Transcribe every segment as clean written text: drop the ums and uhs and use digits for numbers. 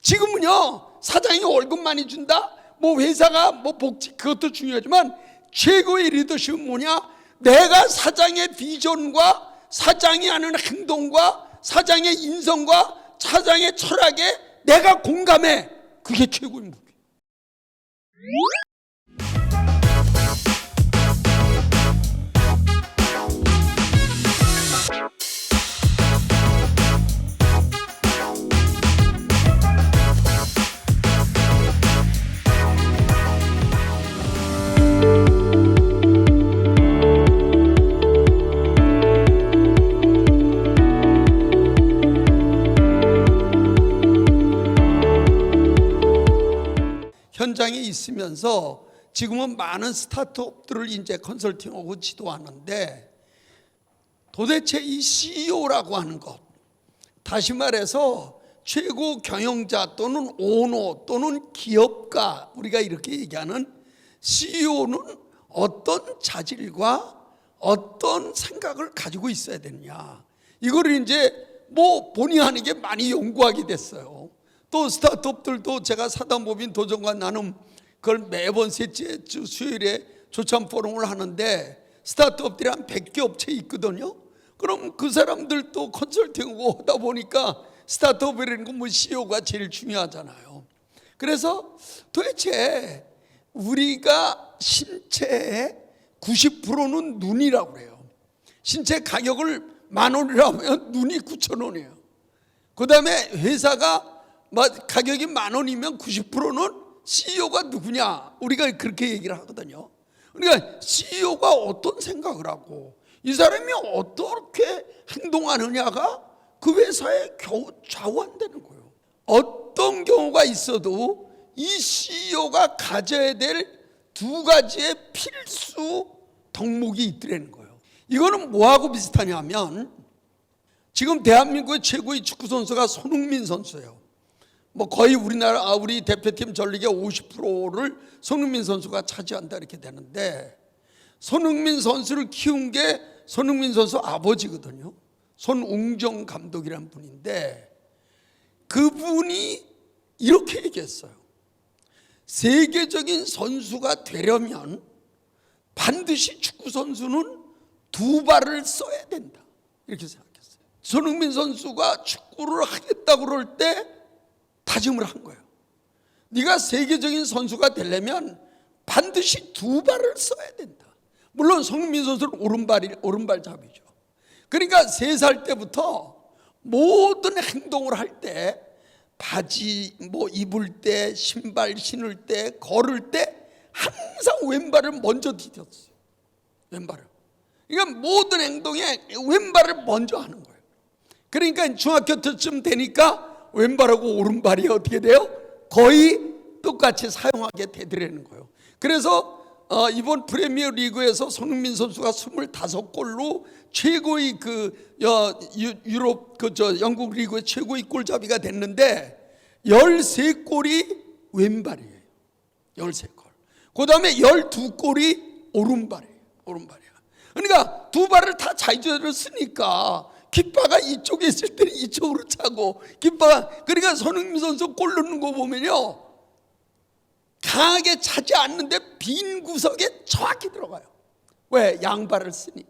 지금은요, 사장이 월급 많이 준다, 뭐 회사가 뭐 복지, 그것도 중요하지만 최고의 리더십은 뭐냐? 내가 사장의 비전과 사장이 하는 행동과 사장의 인성과 사장의 철학에 내가 공감해. 그게 최고의 무기. 현장에 있으면서 지금은 많은 스타트업들을 이제 컨설팅하고 지도하는데, 도대체 이 CEO라고 하는 것, 다시 말해서 최고 경영자 또는 오너 또는 기업가, 우리가 이렇게 얘기하는 CEO는 어떤 자질과 어떤 생각을 가지고 있어야 되느냐, 이거를 이제 뭐 본의 아니게 많이 연구하게 됐어요. 또 스타트업들도 제가 사단법인 도전과 나눔, 그걸 매번 셋째 주 수요일에 조참 포럼을 하는데, 스타트업들이 한 100개 업체 있거든요. 그럼 그 사람들도 컨설팅하고 하다 보니까 스타트업이라는 건 뭐 CEO가 제일 중요하잖아요. 그래서 도대체 우리가 신체의 90%는 눈이라고 그래요. 신체 가격을 10,000원이라고 하면 눈이 9,000원이에요. 그 다음에 회사가 가격이 10,000원이면 90%는 CEO가 누구냐, 우리가 그렇게 얘기를 하거든요. 그러니까 CEO가 어떤 생각을 하고 이 사람이 어떻게 행동하느냐가 그 회사에 겨우 좌우한다는 거예요. 어떤 경우가 있어도 이 CEO가 가져야 될 2가지의 필수 덕목이 있더라는 거예요. 이거는 뭐하고 비슷하냐면, 지금 대한민국의 최고의 축구 선수가 손흥민 선수예요. 뭐 거의 우리 대표팀 전력의 50%를 손흥민 선수가 차지한다 이렇게 되는데, 손흥민 선수를 키운 게 손흥민 선수 아버지거든요. 손웅정 감독이라는 분인데, 그분이 이렇게 얘기했어요. 세계적인 선수가 되려면 반드시 축구 선수는 2발을 써야 된다, 이렇게 생각했어요. 손흥민 선수가 축구를 하겠다고 그럴 때 다짐을 한 거예요. 네가 세계적인 선수가 되려면 반드시 2발을 써야 된다. 물론 손흥민 선수는 오른발잡이죠. 그러니까 3살 때부터 모든 행동을 할 때, 바지 뭐 입을 때, 신발 신을 때, 걸을 때 항상 왼발을 먼저 디뎠어요. 왼발을. 그러니까 모든 행동에 왼발을 먼저 하는 거예요. 그러니까 중학교 때쯤 되니까 왼발하고 오른발이 어떻게 돼요? 거의 똑같이 사용하게 되더라는 거예요. 그래서 이번 프리미어 리그에서 손흥민 선수가 25골로 최고의 유럽 영국 리그의 최고의 골잡이가 됐는데, 13골이 왼발이에요. 13골. 그 다음에 12골이 오른발이에요. 그러니까 2발을 다 자유자재로 쓰니까 깃바가 이쪽에 있을 때는 이쪽으로 차고, 그러니까 손흥민 선수 골 넣는 거 보면요, 강하게 차지 않는데 빈 구석에 정확히 들어가요. 왜? 양발을 쓰니까.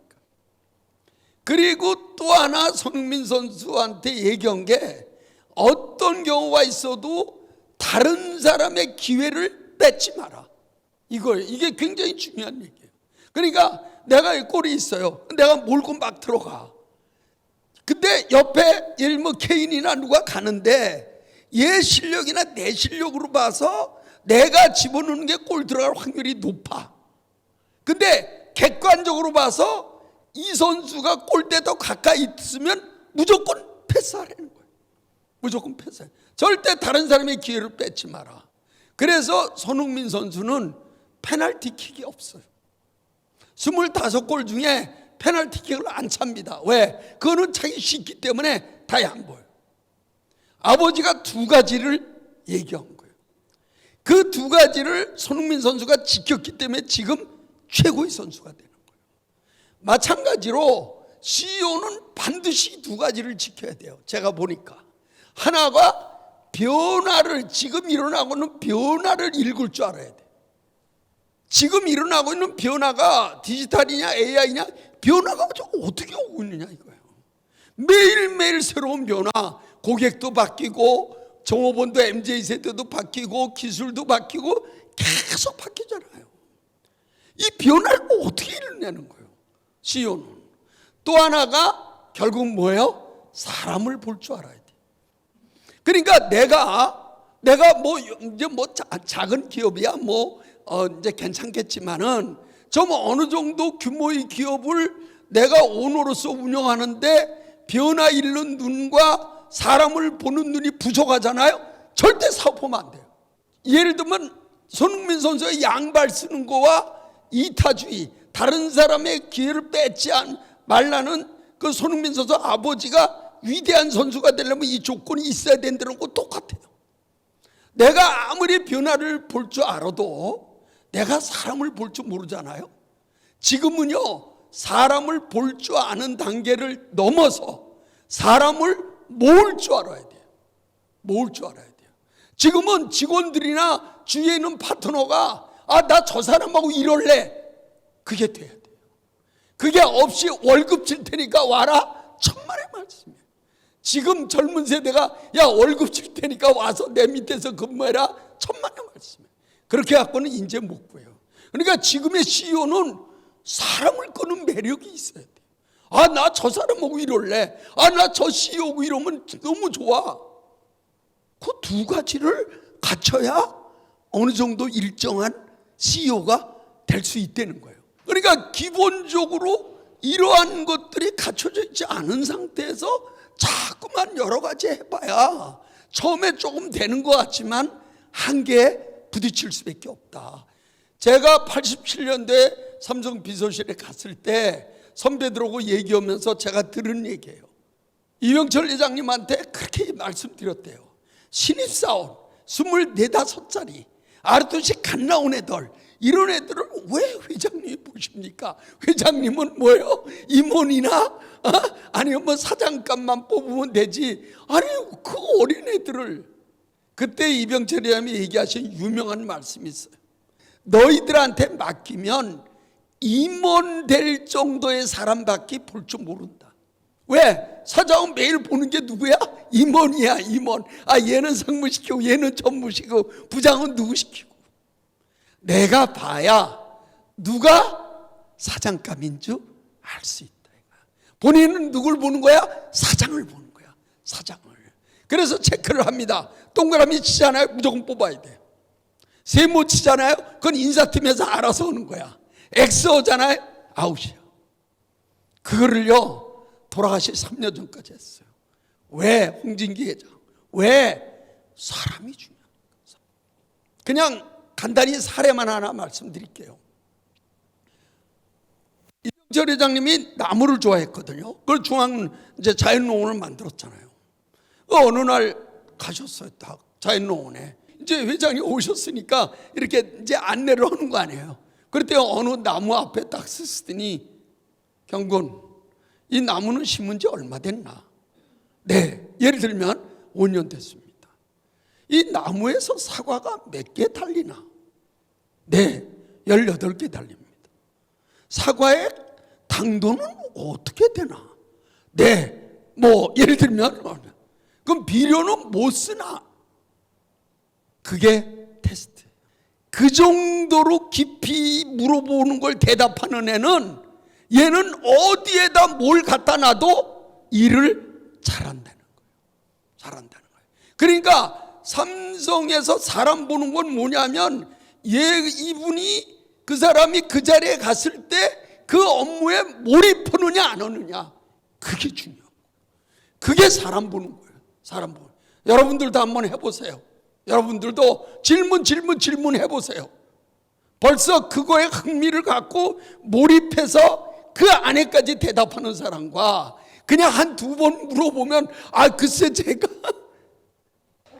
그리고 또 하나 손흥민 선수한테 얘기한 게, 어떤 경우가 있어도 다른 사람의 기회를 뺏지 마라, 이거예요. 이게 굉장히 중요한 얘기예요. 그러니까 내가 골이 있어요. 내가 몰고 막 들어가. 근데 옆에 예를 들면 케인이나 누가 가는데 얘 실력이나 내 실력으로 봐서 내가 집어넣는 게 골 들어갈 확률이 높아. 근데 객관적으로 봐서 이 선수가 골대 더 가까이 있으면 무조건 패스하라는 거예요. 무조건 패스해. 절대 다른 사람의 기회를 뺏지 마라. 그래서 손흥민 선수는 페널티킥이 없어요. 25골 중에 페널티킥을 안 찹니다. 왜? 그거는 차기 쉽기 때문에 다 양보해요. 아버지가 2가지를 얘기한 거예요. 그 2가지를 손흥민 선수가 지켰기 때문에 지금 최고의 선수가 되는 거예요. 마찬가지로 CEO는 반드시 2가지를 지켜야 돼요. 제가 보니까 하나가 변화를, 지금 일어나고 있는 변화를 읽을 줄 알아야 돼. 지금 일어나고 있는 변화가 디지털이냐 AI냐, 변화가 어떻게 오고 있느냐 이거예요. 매일매일 새로운 변화, 고객도 바뀌고 종업원도 MZ세대도 바뀌고 기술도 바뀌고 계속 바뀌잖아요. 이 변화를 어떻게 이뤄내는 거예요? CEO는. 또 하나가 결국 뭐예요? 사람을 볼 줄 알아야 돼. 그러니까 내가 뭐 이제 뭐 작은 기업이야 뭐 이제 괜찮겠지만은 좀 어느 정도 규모의 기업을 내가 오너로서 운영하는데 변화 잃는 눈과 사람을 보는 눈이 부족하잖아요. 절대 사업하면 안 돼요. 예를 들면 손흥민 선수의 양발 쓰는 거와 이타주의, 다른 사람의 기회를 뺏지 말라는 그 손흥민 선수 아버지가 위대한 선수가 되려면 이 조건이 있어야 된다는 거 똑같아요. 내가 아무리 변화를 볼 줄 알아도 내가 사람을 볼 줄 모르잖아요. 지금은요, 사람을 볼 줄 아는 단계를 넘어서 사람을 모을 줄 알아야 돼요. 모을 줄 알아야 돼요. 지금은 직원들이나 주위에 있는 파트너가 나 저 사람하고 이럴래. 그게 돼야 돼요. 그게 없이 월급 줄 테니까 와라. 천만의 말씀이에요. 지금 젊은 세대가 월급 줄 테니까 와서 내 밑에서 근무해라. 천만의 말씀이에요. 그렇게 갖고는 인재 못 구해요. 그러니까 지금의 CEO는 사람을 끄는 매력이 있어야 돼요. 나 저 사람하고 이럴래. 나 저 CEO하고 이러면 너무 좋아. 그 두 가지를 갖춰야 어느 정도 일정한 CEO가 될 수 있다는 거예요. 그러니까 기본적으로 이러한 것들이 갖춰져 있지 않은 상태에서 자꾸만 여러 가지 해봐야 처음에 조금 되는 것 같지만 한계에 부딪힐 수밖에 없다. 제가 87년도에 삼성 비서실에 갔을 때 선배들하고 얘기하면서 제가 들은 얘기예요. 이병철 회장님한테 그렇게 말씀드렸대요. 신입사원 24, 5살이 아르토시 갓 나온 애들, 이런 애들을 왜 회장님이 보십니까? 회장님은 뭐예요? 임원이나 아니면 뭐 사장감만 뽑으면 되지. 아니 그 어린 애들을. 그때 이병철 회장님이 얘기하신 유명한 말씀이 있어요. 너희들한테 맡기면 임원 될 정도의 사람밖에 볼 줄 모른다. 왜? 사장은 매일 보는 게 누구야? 임원이야, 임원. 얘는 상무시키고 얘는 전무시키고 부장은 누구 시키고. 내가 봐야 누가 사장감인 줄 알 수 있다. 본인은 누굴 보는 거야? 사장을 보는 거야. 사장을. 그래서 체크를 합니다. 동그라미 치잖아요. 무조건 뽑아야 돼요. 세모 치잖아요. 그건 인사팀에서 알아서 오는 거야. X 오잖아요. 아웃이야. 그거를요 돌아가실 3년 전까지 했어요. 왜? 홍진기 회장. 왜? 사람이 중요한 거예요. 그냥 간단히 사례만 하나 말씀드릴게요. 이병철 회장님이 나무를 좋아했거든요. 그걸 중앙 이제 자연농원을 만들었잖아요. 어느 날 가셨어요. 딱 자연농원에. 이제 회장이 오셨으니까 이렇게 이제 안내를 하는 거 아니에요. 그랬더니 어느 나무 앞에 딱 쓰시더니 경군, 이 나무는 심은 지 얼마 됐나? 네, 예를 들면 5년 됐습니다. 이 나무에서 사과가 몇 개 달리나? 네, 18개 달립니다. 사과의 당도는 어떻게 되나? 네, 뭐 예를 들면 그럼 비료는 못 쓰나? 그게 테스트. 그 정도로 깊이 물어보는 걸 대답하는 애는 얘는 어디에다 뭘 갖다 놔도 일을 잘한다는 거예요. 잘한다는 거예요. 그러니까 삼성에서 사람 보는 건 뭐냐면 이분이 그 사람이 그 자리에 갔을 때 그 업무에 몰입하느냐 안 하느냐, 그게 중요해요. 그게 사람 보는 거예요. 사람 보는. 여러분들도 한번 해보세요. 여러분들도 질문 해보세요. 벌써 그거에 흥미를 갖고 몰입해서 그 안에까지 대답하는 사람과 그냥 한 두 번 물어보면 글쎄 제가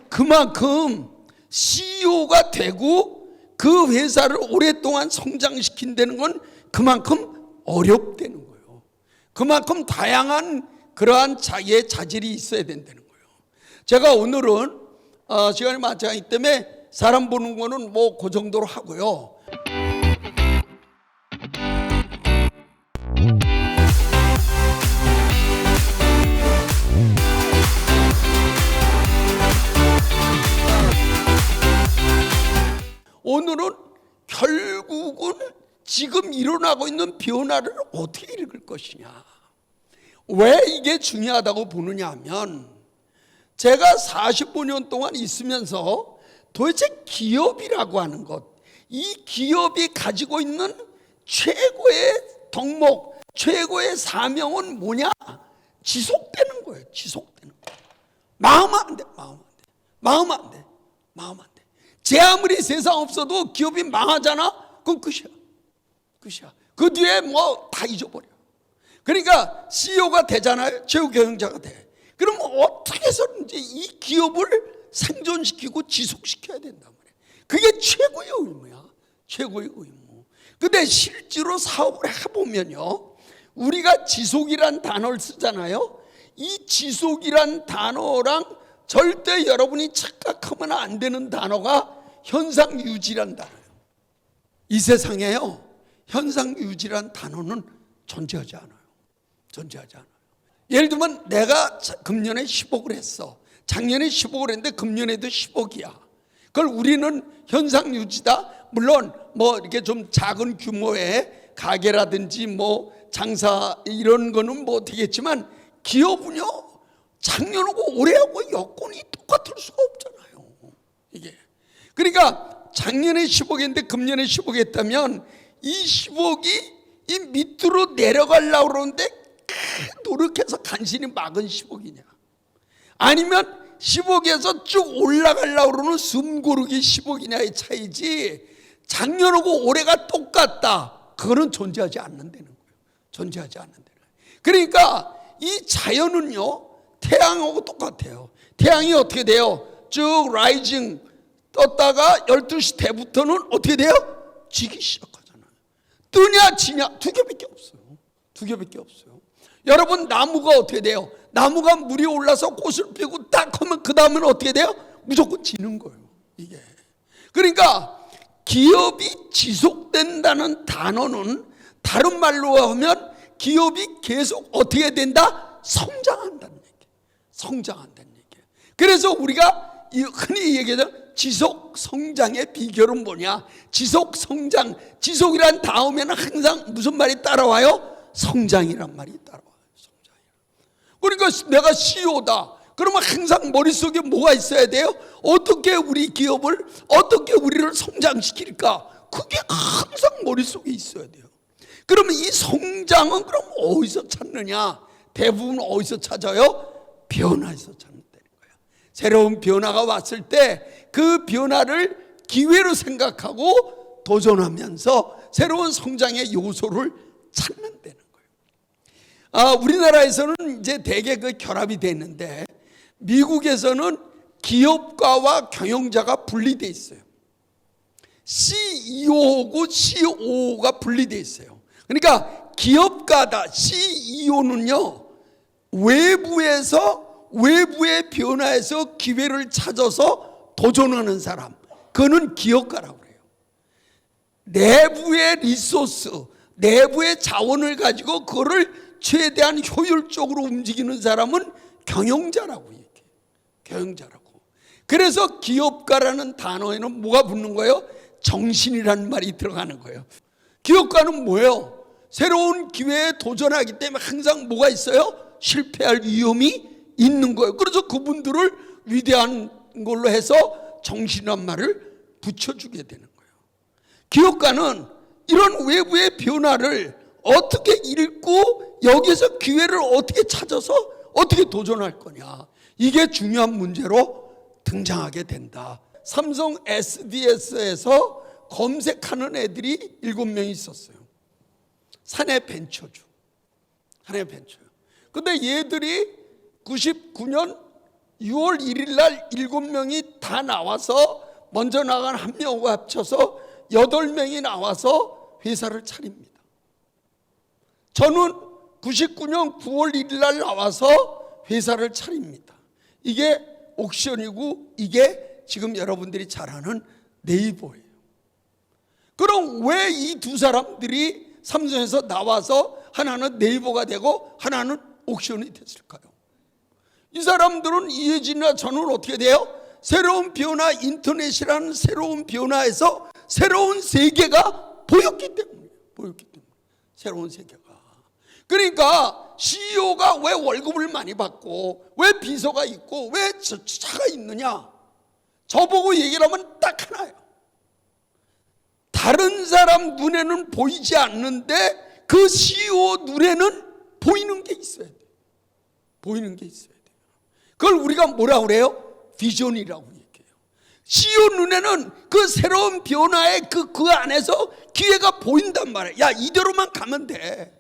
그만큼 CEO가 되고 그 회사를 오랫동안 성장시킨다는 건 그만큼 어렵다는 거예요. 그만큼 다양한 그러한 자기의 자질이 있어야 된다는 거예요. 제가 오늘은 시간이 많지 않기 때문에 사람 보는 거는 뭐 그 정도로 하고요. 오늘은 결국은 지금 일어나고 있는 변화를 어떻게 읽을 것이냐. 왜 이게 중요하다고 보느냐 하면, 제가 45년 동안 있으면서 도대체 기업이라고 하는 것, 이 기업이 가지고 있는 최고의 덕목, 최고의 사명은 뭐냐? 지속되는 거예요. 지속되는 거예요. 망하면 안 돼. 망하면 안 돼. 제 아무리 세상 없어도 기업이 망하잖아? 그럼 끝이야. 그 뒤에 뭐 다 잊어버려. 그러니까 CEO가 되잖아요. 최고 경영자가 돼. 그럼 어떻게 해서든지 이 기업을 생존시키고 지속시켜야 된단 말이에요. 그게 최고의 의무야. 최고의 의무. 근데 실제로 사업을 해보면요, 우리가 지속이란 단어를 쓰잖아요. 이 지속이란 단어랑 절대 여러분이 착각하면 안 되는 단어가 현상유지란 단어예요. 이 세상에요, 현상유지란 단어는 존재하지 않아요. 예를 들면 내가 금년에 10억을 했어. 작년에 10억을 했는데 금년에도 10억이야. 그걸 우리는 현상유지다. 물론 뭐 이렇게 좀 작은 규모의 가게라든지 뭐 장사 이런 거는 뭐 되겠지만, 기업은요, 작년하고 올해하고 여건이 똑같을 수가 없잖아요. 이게. 그러니까 작년에 10억인데 금년에 10억 했다면 이 10억이 이 밑으로 내려가려고 그러는데 노력해서 간신히 막은 10억이냐, 아니면 10억에서 쭉 올라가려고 그러는 숨고르기 10억이냐의 차이지, 작년하고 올해가 똑같다, 그거는 존재하지 않는다는 거예요. 그러니까 이 자연은요, 태양하고 똑같아요. 태양이 어떻게 돼요? 쭉 라이징 떴다가 12시 대부터는 어떻게 돼요? 지기 시작하잖아요. 뜨냐 지냐 두 개밖에 없어요. 여러분, 나무가 어떻게 돼요? 나무가 물이 올라서 꽃을 피우고 딱 하면 그 다음에는 어떻게 돼요? 무조건 지는 거예요. 이게. 그러니까 기업이 지속된다는 단어는 다른 말로 하면 기업이 계속 어떻게 된다? 성장한다는 얘기예요. 그래서 우리가 흔히 얘기하는 지속 성장의 비결은 뭐냐? 지속 성장, 지속이란 다음에는 항상 무슨 말이 따라와요? 성장이란 말이 따라와요. 그러니까 내가 CEO다. 그러면 항상 머릿속에 뭐가 있어야 돼요? 어떻게 우리 기업을, 어떻게 우리를 성장시킬까? 그게 항상 머릿속에 있어야 돼요. 그러면 이 성장은 그럼 어디서 찾느냐? 대부분 어디서 찾아요? 변화에서 찾는다는 거예요. 새로운 변화가 왔을 때 그 변화를 기회로 생각하고 도전하면서 새로운 성장의 요소를 찾는다는 거예요. 우리나라에서는 이제 대개 그 결합이 됐는데, 미국에서는 기업가와 경영자가 분리되어 있어요. CEO하고 COO가 분리되어 있어요. 그러니까 기업가다, CEO는요, 외부의 변화에서 기회를 찾아서 도전하는 사람, 그거는 기업가라고 그래요. 내부의 리소스, 내부의 자원을 가지고 그거를 최대한 효율적으로 움직이는 사람은 경영자라고 얘기해요. 경영자라고. 그래서 기업가라는 단어에는 뭐가 붙는 거예요? 정신이라는 말이 들어가는 거예요. 기업가는 뭐예요? 새로운 기회에 도전하기 때문에 항상 뭐가 있어요? 실패할 위험이 있는 거예요. 그래서 그분들을 위대한 걸로 해서 정신이란 말을 붙여주게 되는 거예요. 기업가는 이런 외부의 변화를 어떻게 읽고 여기서 기회를 어떻게 찾아서 어떻게 도전할 거냐, 이게 중요한 문제로 등장하게 된다. 삼성 SDS에서 검색하는 애들이 7명이 있었어요. 사내 벤처주. 근데 얘들이 99년 6월 1일 날 7명이 다 나와서, 먼저 나간 한 명과 합쳐서 8명이 나와서 회사를 차립니다. 저는 99년 9월 1일 날 나와서 회사를 차립니다. 이게 옥션이고 이게 지금 여러분들이 잘 아는 네이버예요. 그럼 왜 이 두 사람들이 삼성에서 나와서 하나는 네이버가 되고 하나는 옥션이 됐을까요? 이 사람들은 이혜진이나 저는 어떻게 돼요? 새로운 변화, 인터넷이라는 새로운 변화에서 새로운 세계가 보였기 때문에 새로운 세계가. 그러니까 CEO가 왜 월급을 많이 받고 왜 비서가 있고 왜 차가 있느냐? 저보고 얘기를 하면 딱 하나예요. 다른 사람 눈에는 보이지 않는데 그 CEO 눈에는 보이는 게 있어야 돼요. 보이는 게 있어야 돼요. 그걸 우리가 뭐라 그래요? 비전이라고 얘기해요. CEO 눈에는 그 새로운 변화의 그 안에서 기회가 보인단 말이에요. 야, 이대로만 가면 돼.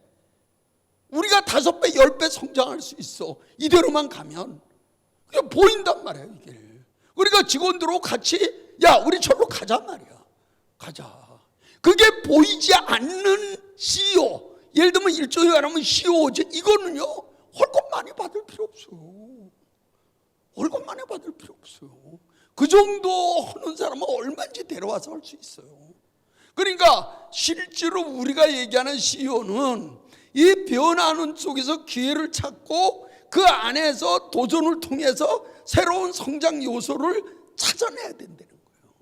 우리가 5배, 10배 성장할 수 있어. 이대로만 가면. 그게 보인단 말이에요, 이게. 우리가 직원들하고 같이, 야, 우리 저로 가자 말이야. 가자. 그게 보이지 않는 CEO. 예를 들면 일종의 말하면 CEO제. 이거는요, 월급 많이 받을 필요 없어요. 월급 많이 받을 필요 없어요. 그 정도 하는 사람은 얼마인지 데려와서 할 수 있어요. 그러니까 실제로 우리가 얘기하는 CEO는 이 변화하는 속에서 기회를 찾고 그 안에서 도전을 통해서 새로운 성장 요소를 찾아내야 된다는 거예요.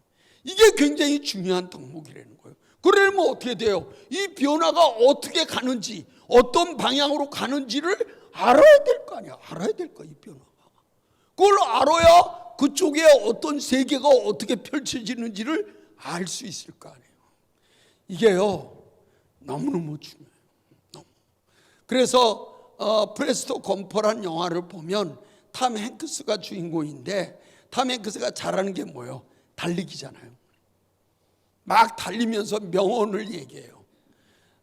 이게 굉장히 중요한 덕목이라는 거예요. 그러면 어떻게 돼요? 이 변화가 어떻게 가는지, 어떤 방향으로 가는지를 알아야 될 거 아니야. 알아야 될 거야, 이 변화가. 그걸 알아야 그쪽에 어떤 세계가 어떻게 펼쳐지는지를 알 수 있을 거 아니에요. 이게요, 너무너무 중요해요. 너무. 그래서 프레스토 검퍼란 영화를 보면 탐 행크스가 주인공인데 탐 행크스가 잘하는 게 뭐예요? 달리기잖아요. 막 달리면서 명언을 얘기해요.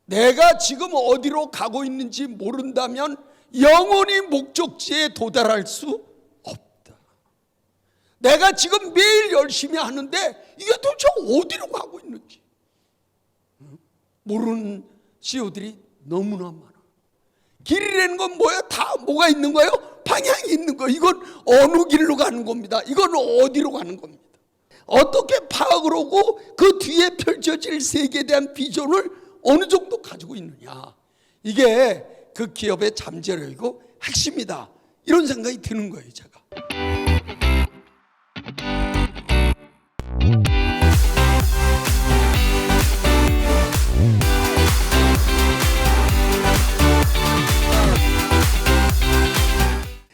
내가 지금 어디로 가고 있는지 모른다면 영원히 목적지에 도달할 수 없다. 내가 지금 매일 열심히 하는데 이게 도대체 어디로 가고 있는지 모르는 CEO들이 너무나 많아. 길이라는 건 뭐예요? 다 뭐가 있는 거예요? 방향이 있는 거예요. 이건 어느 길로 가는 겁니다. 이건 어디로 가는 겁니다. 어떻게 파악을 하고 그 뒤에 펼쳐질 세계에 대한 비전을 어느 정도 가지고 있느냐. 이게 그 기업의 잠재력이고 핵심이다. 이런 생각이 드는 거예요, 제가.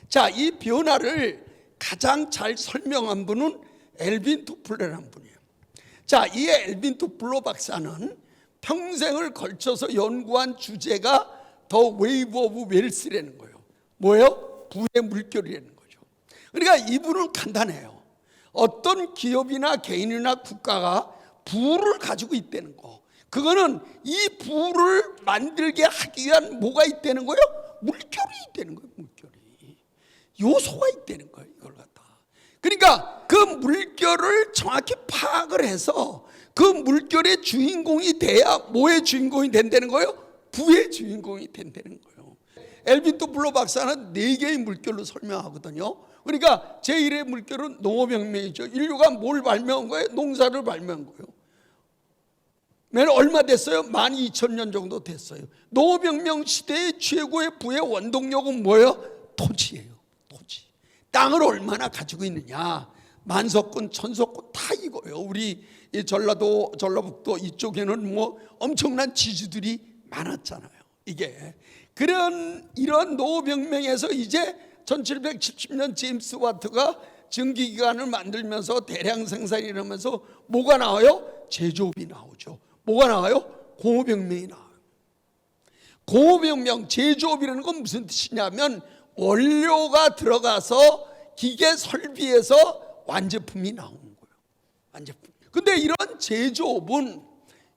자, 이 변화를 가장 잘 설명한 분은 엘빈 토플러라는 분이에요. 자, 이 엘빈 토플러 박사는 평생을 걸쳐서 연구한 주제가 더 웨이브 오브 웰스라는 거예요. 뭐예요? 부의 물결이라는 거죠. 그러니까 이분은 간단해요. 어떤 기업이나 개인이나 국가가 부를 가지고 있다는 거. 그거는 이 부를 만들게 하기 위한 뭐가 있다는 거예요? 물결이 있다는 거예요. 물결이. 요소가 있다는 거예요. 이걸 갖다. 그러니까 그 물결을 정확히 파악을 해서 그 물결의 주인공이 돼야 뭐의 주인공이 된다는 거예요? 부의 주인공이 된다는 거예요. 엘빈 토플러 박사는 4개의 물결로 설명하거든요. 그러니까 제1의 물결은 농업혁명이죠. 인류가 뭘 발명한 거예요? 농사를 발명한 거예요. 맨 얼마 됐어요? 12,000년 정도 됐어요. 농업혁명 시대의 최고의 부의 원동력은 뭐예요? 토지예요. 토지. 땅을 얼마나 가지고 있느냐. 만석군, 천석군 다 이거예요. 우리 전라도, 전라북도 이쪽에는 뭐 엄청난 지주들이 많았잖아요. 이게 이런 농업혁명에서 이제 1770년 제임스 와트가 증기기관을 만들면서 대량 생산이 일어나면서 뭐가 나와요? 제조업이 나오죠. 뭐가 나와요? 공업혁명이 나와요. 공업혁명, 제조업이라는 건 무슨 뜻이냐면 원료가 들어가서 기계 설비에서 완제품이 나오는 거예요. 완제품. 근데 이런 제조업은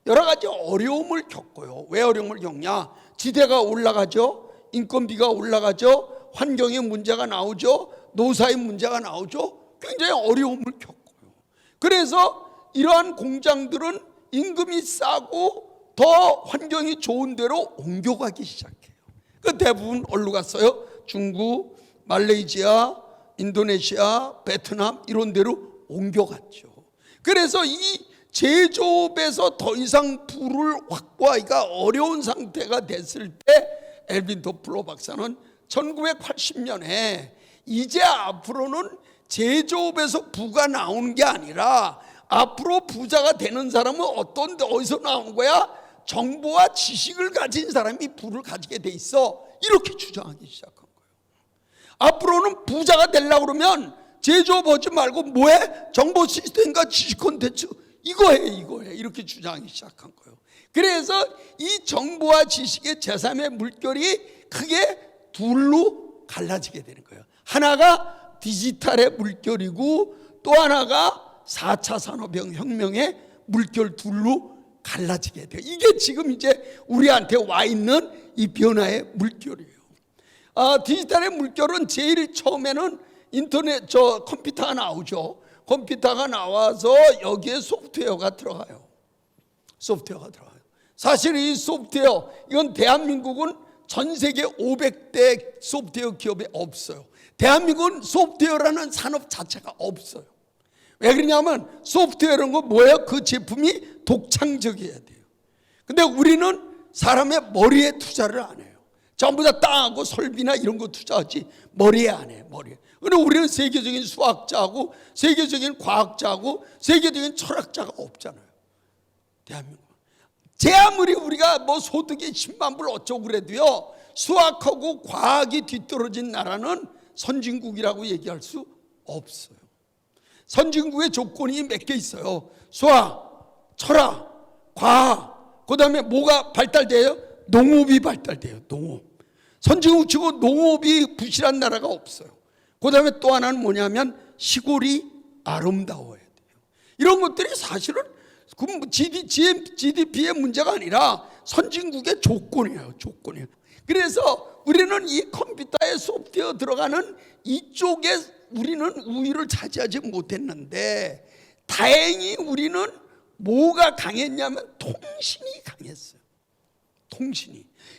여러 가지 어려움을 겪어요. 왜 어려움을 겪냐? 지대가 올라가죠. 인건비가 올라가죠. 환경의 문제가 나오죠. 노사의 문제가 나오죠. 굉장히 어려움을 겪어요. 그래서 이러한 공장들은 임금이 싸고 더 환경이 좋은 데로 옮겨가기 시작해요. 그 대부분 어디로 갔어요? 중국, 말레이시아, 인도네시아, 베트남 이런 데로 옮겨갔죠. 그래서 이 제조업에서 더 이상 부를 확보하기가 어려운 상태가 됐을 때 엘빈 토플러 박사는 1980년에 이제 앞으로는 제조업에서 부가 나오는 게 아니라 앞으로 부자가 되는 사람은 어디서 나오는 거야? 정보와 지식을 가진 사람이 부를 가지게 돼 있어. 이렇게 주장하기 시작한 거예요. 앞으로는 부자가 되려고 그러면 제조업 하지 말고 뭐해? 정보 시스템과 지식 콘텐츠 이거 해 이렇게 주장하기 시작한 거예요. 그래서 이 정보와 지식의 제3의 물결이 크게 둘로 갈라지게 되는 거예요. 하나가 디지털의 물결이고 또 하나가 4차 산업혁명의 물결 둘로 갈라지게 돼요. 이게 지금 이제 우리한테 와 있는 이 변화의 물결이에요. 디지털의 물결은 제일 처음에는 인터넷 컴퓨터가 나오죠. 컴퓨터가 나와서 여기에 소프트웨어가 들어가요. 사실 이 소프트웨어, 이건 대한민국은 전 세계 500대 소프트웨어 기업이 없어요. 대한민국은 소프트웨어라는 산업 자체가 없어요. 왜 그러냐면 소프트웨어라는 건 뭐예요? 그 제품이 독창적이어야 돼요. 근데 우리는 사람의 머리에 투자를 안 해요. 전부 다 땅하고 설비나 이런 거 투자하지 머리에 안 해요. 그런데 우리는 세계적인 수학자하고 세계적인 과학자하고 세계적인 철학자가 없잖아요. 대한민국. 제 아무리 우리가 뭐 소득이 10만 불 어쩌고 그래도요, 수학하고 과학이 뒤떨어진 나라는 선진국이라고 얘기할 수 없어요. 선진국의 조건이 몇 개 있어요. 수학, 철학, 과학, 그 다음에 뭐가 발달돼요? 농업이 발달돼요. 농업. 선진국 치고 농업이 부실한 나라가 없어요. 그 다음에 또 하나는 뭐냐면 시골이 아름다워야 돼요. 이런 것들이 사실은 GDP의 문제가 아니라 선진국의 조건이에요. 그래서 우리는 이 컴퓨터에 소프트웨어 들어가는 이쪽에 우리는 우위를 차지하지 못했는데, 다행히 우리는 뭐가 강했냐면 통신이 강했어요.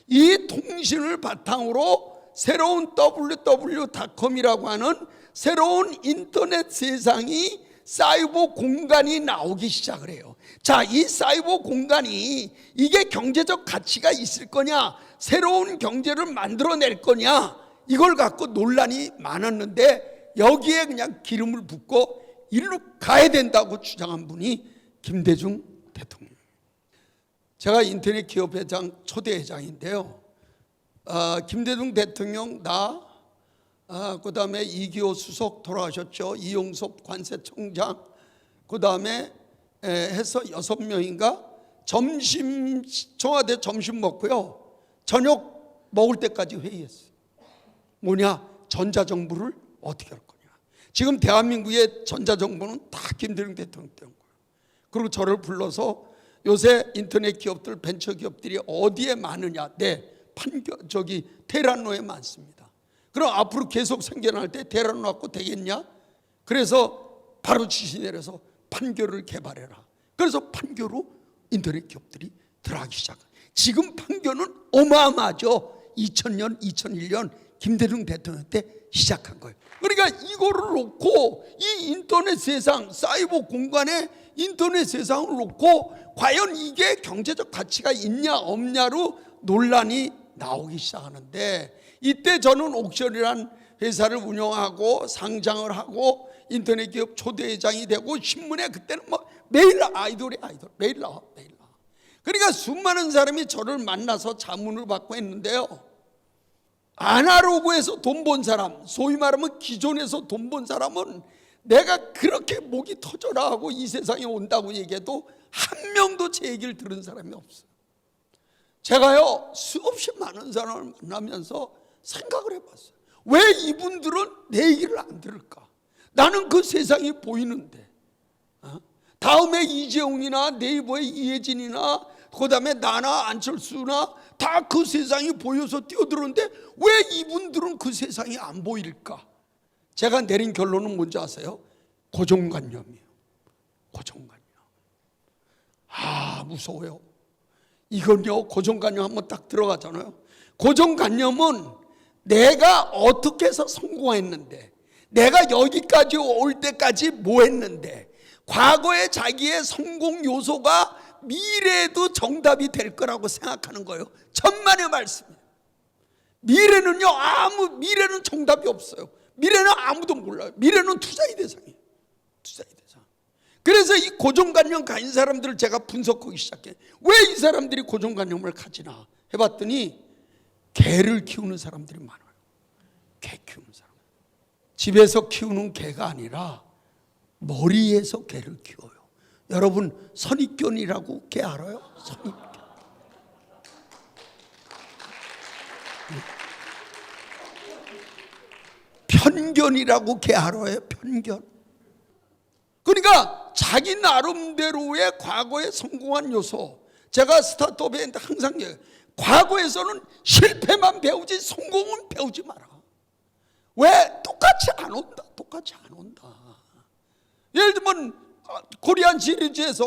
이 통신을 바탕으로 새로운 www.com이라고 하는 새로운 인터넷 세상이 사이버 공간이 나오기 시작을 해요. 자, 이 사이버 공간이 이게 경제적 가치가 있을 거냐, 새로운 경제를 만들어낼 거냐, 이걸 갖고 논란이 많았는데 여기에 그냥 기름을 붓고 일로 가야 된다고 주장한 분이 김대중 대통령. 제가 인터넷 기업회장 초대회장인데요. 김대중 대통령, 그 다음에 이기호 수석 돌아가셨죠. 이용섭 관세청장, 그 다음에 해서 6명인가 청와대 점심 먹고요, 저녁 먹을 때까지 회의했어요. 뭐냐? 전자정부를 어떻게 할 거냐. 지금 대한민국의 전자정부는 다 김대중 대통령 된 거예요. 그리고 저를 불러서 요새 인터넷 기업들, 벤처 기업들이 어디에 많으냐? 테란노에 많습니다. 그럼 앞으로 계속 생겨날 때 테란노 갖고 되겠냐? 그래서 바로 지시 내려서 판교를 개발해라. 그래서 판교로 인터넷 기업들이 들어가기 시작해요. 지금 판교는 어마어마하죠. 2000년, 2001년 김대중 대통령 때 시작한 거예요. 그러니까 이거를 놓고 이 인터넷 세상, 사이버 공간에 인터넷 세상을 놓고 과연 이게 경제적 가치가 있냐 없냐로 논란이 나오기 시작하는데, 이때 저는 옥션이라는 회사를 운영하고 상장을 하고 인터넷 기업 초대회장이 되고 신문에 그때는 뭐 매일 매일 나와. 그러니까 수많은 사람이 저를 만나서 자문을 받고 했는데요, 아날로그에서 돈 번 사람, 소위 말하면 기존에서 돈 번 사람은 내가 그렇게 목이 터져라 하고 이 세상에 온다고 얘기해도 한 명도 제 얘기를 들은 사람이 없어요. 제가요, 수없이 많은 사람을 만나면서 생각을 해봤어요. 왜 이분들은 내 얘기를 안 들을까? 나는 그 세상이 보이는데, 다음에 이재용이나 네이버의 이혜진이나 그 다음에 나나 안철수나 다 그 세상이 보여서 뛰어들었는데 왜 이분들은 그 세상이 안 보일까? 제가 내린 결론은 뭔지 아세요? 고정관념이에요. 고정관념. 무서워요. 이건요, 고정관념 한번 딱 들어가잖아요. 고정관념은 내가 어떻게 해서 성공했는데, 내가 여기까지 올 때까지 뭐 했는데, 과거의 자기의 성공 요소가 미래에도 정답이 될 거라고 생각하는 거예요. 천만의 말씀이에요. 미래는 정답이 없어요. 미래는 아무도 몰라요. 미래는 투자의 대상이에요. 투자의 대상. 그래서 이 고정관념 가진 사람들을 제가 분석하기 시작해. 왜 이 사람들이 고정관념을 가지나 해봤더니 개를 키우는 사람들이 많아요. 개 키우는 사람. 집에서 키우는 개가 아니라 머리에서 개를 키워요. 여러분, 선입견이라고 개 알아요? 선입견. 편견이라고 개 알아요? 편견. 그러니까 자기 나름대로의 과거에 성공한 요소. 제가 스타트업에 항상 얘기해요. 과거에서는 실패만 배우지 성공은 배우지 마라. 왜? 똑같이 안 온다. 똑같이 안 온다. 예를 들면 코리안 시리즈에서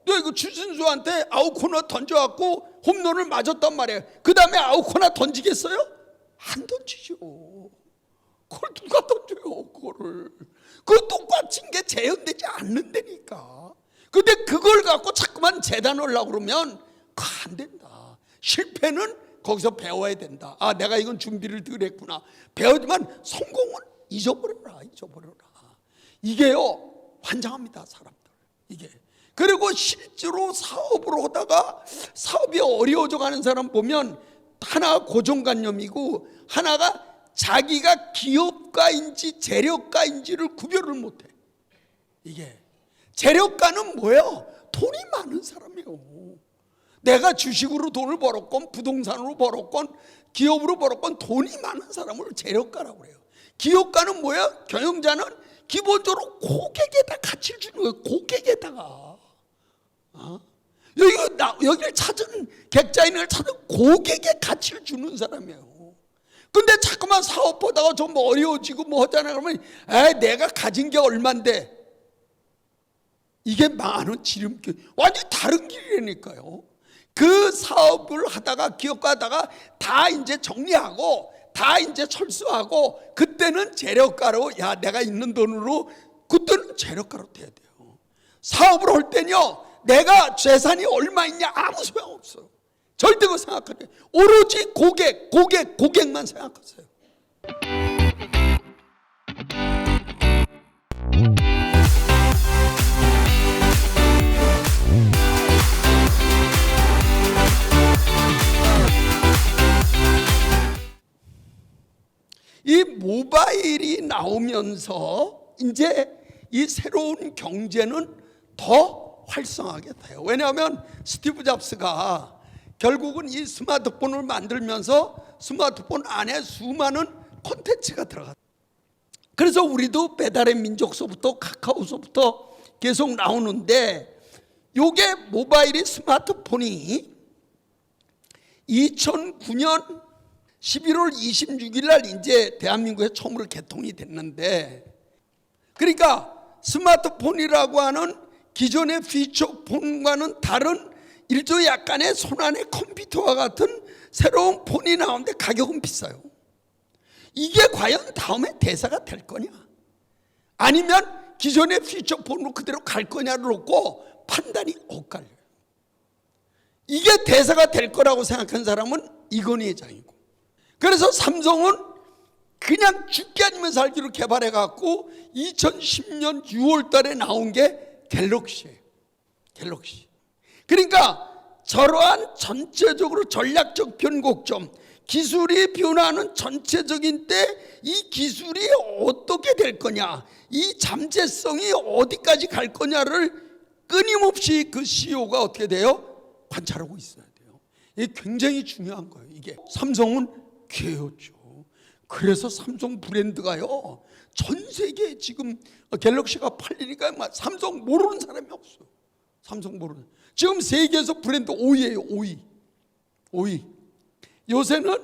너 이거 추신수한테 아웃코너 던져갖고 홈런을 맞았단 말이에요. 그 다음에 아웃코너 던지겠어요? 안 던지죠. 그걸 누가 던져요? 그거를. 그 똑같은 게 재현되지 않는다니까. 근데 그걸 갖고 자꾸만 재단하려고 그러면 그거 안 된다. 실패는 거기서 배워야 된다. 아, 내가 이건 준비를 덜 했구나. 배우지만 성공은 잊어버려라. 이게요, 환장합니다, 사람들. 이게. 그리고 실제로 사업을 하다가 사업이 어려워져 가는 사람 보면 하나가 고정관념이고 하나가 자기가 기업가인지 재력가인지를 구별을 못해. 이게 재력가는 뭐예요? 돈이 많은 사람이에요. 내가 주식으로 돈을 벌었건 부동산으로 벌었건 기업으로 벌었건 돈이 많은 사람을 재력가라고 그래요. 기업가는 뭐예요? 경영자는 기본적으로 고객에다 가치를 주는 거예요. 고객에다가. 여기를 찾은 객자인을 찾은 고객에 가치를 주는 사람이에요. 근데 자꾸만 사업보다가 좀 어려워지고 뭐 하잖아 그러면 내가 가진 게 얼만데, 이게 망하는 지름길. 완전히 다른 길이라니까요. 그 사업을 하다가 기업가 하다가 다 이제 정리하고 다 이제 철수하고 그때는 재력가로, 야 내가 있는 돈으로 그때는 재력가로 돼야 돼요. 사업을 할 때는요, 내가 재산이 얼마 있냐 아무 소용없어요. 절대 그거 생각하지. 오로지 고객만 생각하세요. 이 모바일이 나오면서 이제 이 새로운 경제는 더 활성하게 돼요. 왜냐하면 스티브 잡스가 결국은 이 스마트폰을 만들면서 스마트폰 안에 수많은 콘텐츠가 들어갔어요. 그래서 우리도 배달의 민족서부터 카카오서부터 계속 나오는데, 요게 모바일이 스마트폰이 2009년 11월 26일 날 이제 대한민국에 처음으로 개통이 됐는데, 그러니까 스마트폰이라고 하는 기존의 피처폰과는 다른 일종의 약간의 손안의 컴퓨터와 같은 새로운 폰이 나오는데 가격은 비싸요. 이게 과연 다음에 대세가 될 거냐, 아니면 기존의 피처폰으로 그대로 갈 거냐를 놓고 판단이 엇갈려요. 이게 대세가 될 거라고 생각한 사람은 이건희 회장이고, 그래서 삼성은 그냥 죽기 아니면 살기로 개발해 갖고 2010년 6월 달에 나온 게 갤럭시예요. 갤럭시. 그러니까 저러한 전체적으로 전략적 변곡점, 기술이 변화하는 전체적인 때 이 기술이 어떻게 될 거냐, 이 잠재성이 어디까지 갈 거냐를 끊임없이 그 CEO가 어떻게 돼요? 관찰하고 있어야 돼요. 이게 굉장히 중요한 거예요. 이게 삼성은 기회였죠. 그래서 삼성 브랜드가요, 전 세계에 지금 갤럭시가 팔리니까 삼성 모르는 사람이 없어요. 삼성 모르는. 지금 세계에서 브랜드 5위예요. 5위. 요새는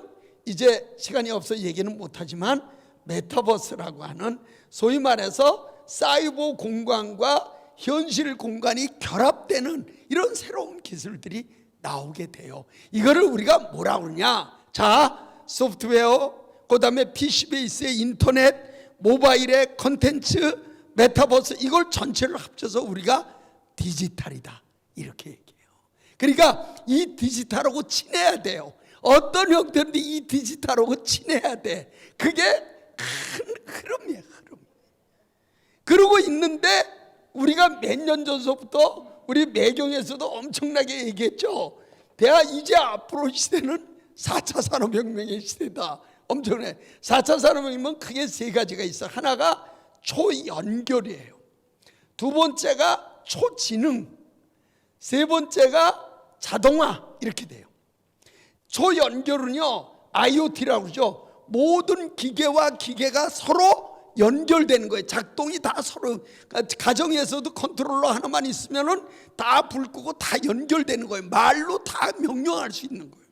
이제 시간이 없어 얘기는 못하지만 메타버스라고 하는 소위 말해서 사이버 공간과 현실 공간이 결합되는 이런 새로운 기술들이 나오게 돼요. 이거를 우리가 뭐라고 그러냐, 자, 소프트웨어, 그 다음에 PC 베이스의 인터넷, 모바일의 컨텐츠, 메타버스 이걸 전체를 합쳐서 우리가 디지털이다 이렇게 얘기해요. 그러니까 이 디지털하고 친해야 돼요. 어떤 형태인데 이 디지털하고 친해야 돼. 그게 큰 흐름이에요. 흐름. 그러고 있는데 우리가 몇 년 전서부터 우리 매경에서도 엄청나게 얘기했죠. 이제 앞으로 시대는 4차 산업혁명의 시대다. 엄청나게. 4차 산업혁명은 크게 세 가지가 있어. 하나가 초연결이에요. 두 번째가 초지능, 세 번째가 자동화 이렇게 돼요. 초연결은요 IoT라고 그러죠. 모든 기계와 기계가 서로 연결되는 거예요. 작동이 다 서로, 가정에서도 컨트롤러 하나만 있으면은 다 불 끄고 다 연결되는 거예요. 말로 다 명령할 수 있는 거예요.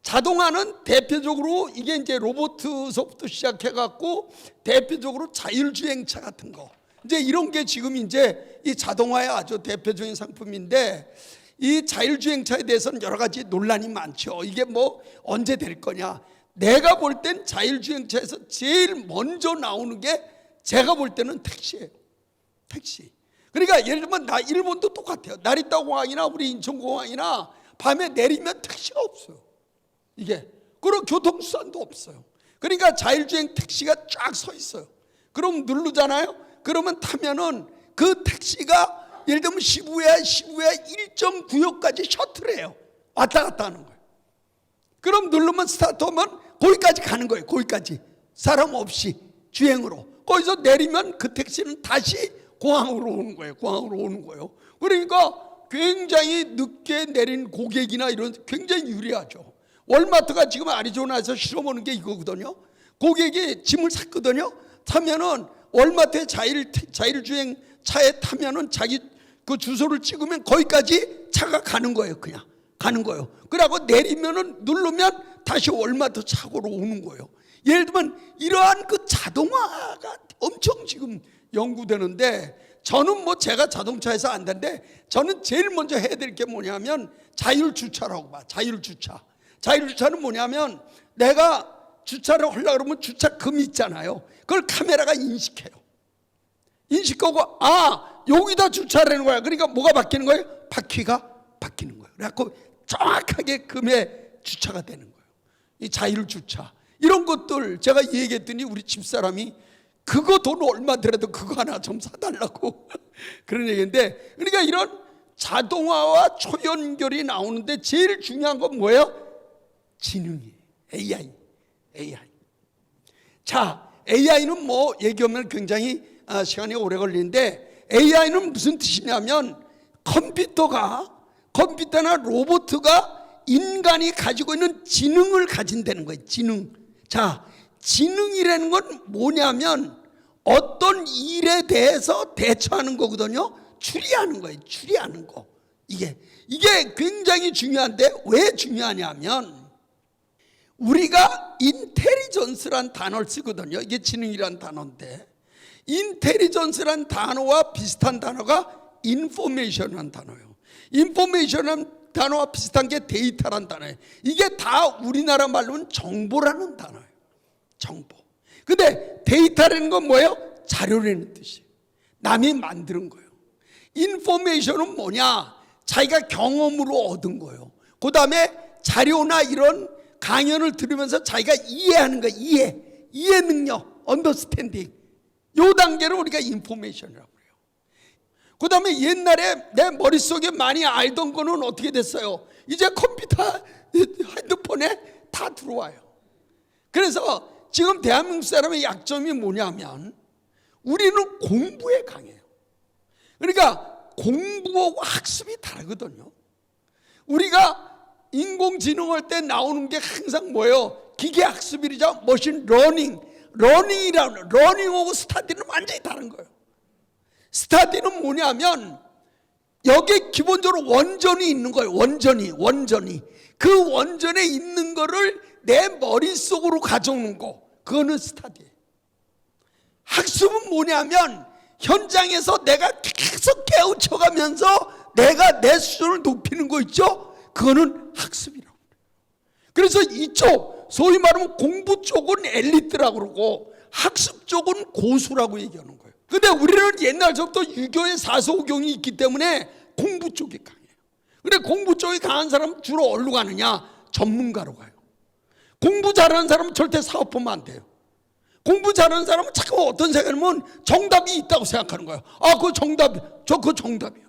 자동화는 대표적으로 이게 이제 로봇서부터 시작해갖고 대표적으로 자율주행차 같은 거, 이제 이런 게 지금 이제 이 자동화의 아주 대표적인 상품인데, 이 자율주행차에 대해서는 여러 가지 논란이 많죠. 이게 뭐 언제 될 거냐. 내가 볼 땐 자율주행차에서 제일 먼저 나오는 게 제가 볼 때는 택시예요. 택시. 그러니까 예를 들면 일본도 똑같아요. 나리타 공항이나 우리 인천공항이나 밤에 내리면 택시가 없어요. 이게. 그리고 교통수단도 없어요. 그러니까 자율주행 택시가 쫙 서 있어요. 그럼 누르잖아요. 그러면 타면은 그 택시가 예를 들면 시부야 1.9역까지 셔틀해요. 왔다 갔다 하는 거예요. 그럼 누르면 스타트하면 거기까지 가는 거예요. 거기까지 사람 없이 주행으로. 거기서 내리면 그 택시는 다시 공항으로 오는 거예요. 공항으로 오는 거예요. 그러니까 굉장히 늦게 내린 고객이나 이런 굉장히 유리하죠. 월마트가 지금 아리조나에서 실험하는 게 이거거든요. 고객이 짐을 샀거든요. 타면은 월마트의 자율주행 차에 타면은 자기 그 주소를 찍으면 거기까지 차가 가는 거예요. 그냥 가는 거예요. 그러고 내리면은 누르면 다시 월마트 차고로 오는 거예요. 예를 들면 이러한 그 자동화가 엄청 지금 연구되는데, 저는 뭐 제가 자동차에서 안 되는데 저는 제일 먼저 해야 될 게 뭐냐면 자율주차라고 봐. 자율주차. 자율주차는 뭐냐면 내가 주차를 하려고 그러면 주차금 있잖아요. 그걸 카메라가 인식해요. 인식하고 여기다 주차하는 거야. 그러니까 뭐가 바뀌는 거예요? 바퀴가 바뀌는 거예요. 그래갖고 정확하게 금에 주차가 되는 거예요. 이 자율주차 이런 것들 제가 얘기했더니 우리 집사람이 그거 돈 얼마 들어도 그거 하나 좀 사달라고 그런 얘기인데, 그러니까 이런 자동화와 초연결이 나오는데 제일 중요한 건 뭐예요? 지능이에요. AI. 자, AI는 뭐 얘기하면 굉장히 시간이 오래 걸리는데, AI는 무슨 뜻이냐면 컴퓨터나 로봇가 인간이 가지고 있는 지능을 가진다는 거예요. 지능. 자, 지능이라는 건 뭐냐면 어떤 일에 대해서 대처하는 거거든요. 추리하는 거예요. 추리하는 거. 이게 굉장히 중요한데, 왜 중요하냐면 우리가 인텔리전스란 단어를 쓰거든요. 이게 지능이란 단어인데, 인텔리전스란 단어와 비슷한 단어가 인포메이션이라는 단어예요. 인포메이션은 단어와 비슷한 게 데이터란 단어예요. 이게 다 우리나라 말로는 정보라는 단어예요. 정보. 근데 데이터라는 건 뭐예요? 자료라는 뜻이에요. 남이 만드는 거예요. 인포메이션은 뭐냐? 자기가 경험으로 얻은 거예요. 그 다음에 자료나 이런 강연을 들으면서 자기가 이해하는 거예요. 이해 능력, 언더스탠딩. 요 단계를 우리가 인포메이션이라고 그래요. 그 다음에 옛날에 내 머릿속에 많이 알던 거는 어떻게 됐어요? 이제 컴퓨터, 핸드폰에 다 들어와요. 그래서 지금 대한민국 사람의 약점이 뭐냐면 우리는 공부에 강해요. 그러니까 공부하고 학습이 다르거든요. 우리가 인공지능할 때 나오는 게 항상 뭐예요? 기계학습이죠. 머신 러닝하고 스타디는 완전히 다른 거예요. 스타디는 뭐냐면 여기에 기본적으로 원전이 있는 거예요. 원전이. 그 원전에 있는 거를 내 머릿속으로 가져오는 거. 그거는 스타디예요. 학습은 뭐냐면 현장에서 내가 계속 깨우쳐가면서 내가 내 수준을 높이는 거 있죠? 그거는 학습이라고 그래요. 그래서 이쪽 소위 말하면 공부 쪽은 엘리트라고 그러고 학습적은 고수라고 얘기하는 거예요. 근데 우리는 옛날부터 유교의 사서오경이 있기 때문에 공부 쪽이 강해요. 근데 공부 쪽이 강한 사람은 주로 어디로 가느냐? 전문가로 가요. 공부 잘하는 사람은 절대 사업 보면 안 돼요. 공부 잘하는 사람은 자꾸 어떤 생각하면 정답이 있다고 생각하는 거예요. 아, 그거 그거 정답이에요.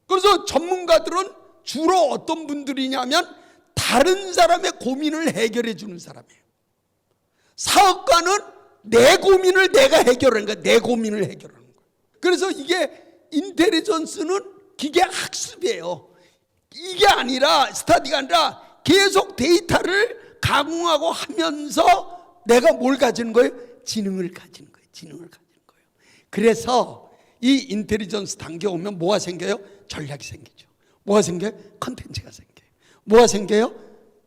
그래서 전문가들은 주로 어떤 분들이냐면 다른 사람의 고민을 해결해 주는 사람이에요. 사업가는 내 고민을 내가 해결하는 거야. 내 고민을 해결하는 거야. 그래서 이게 인텔리전스는 기계 학습이에요. 이게 아니라 스터디가 아니라 계속 데이터를 가공하고 하면서 내가 뭘 가지는 거예요? 지능을 가지는 거예요. 지능을 가지는 거예요. 그래서 이 인텔리전스 단계 오면 뭐가 생겨요? 전략이 생기죠. 뭐가 생겨요? 컨텐츠가 생겨요. 뭐가 생겨요?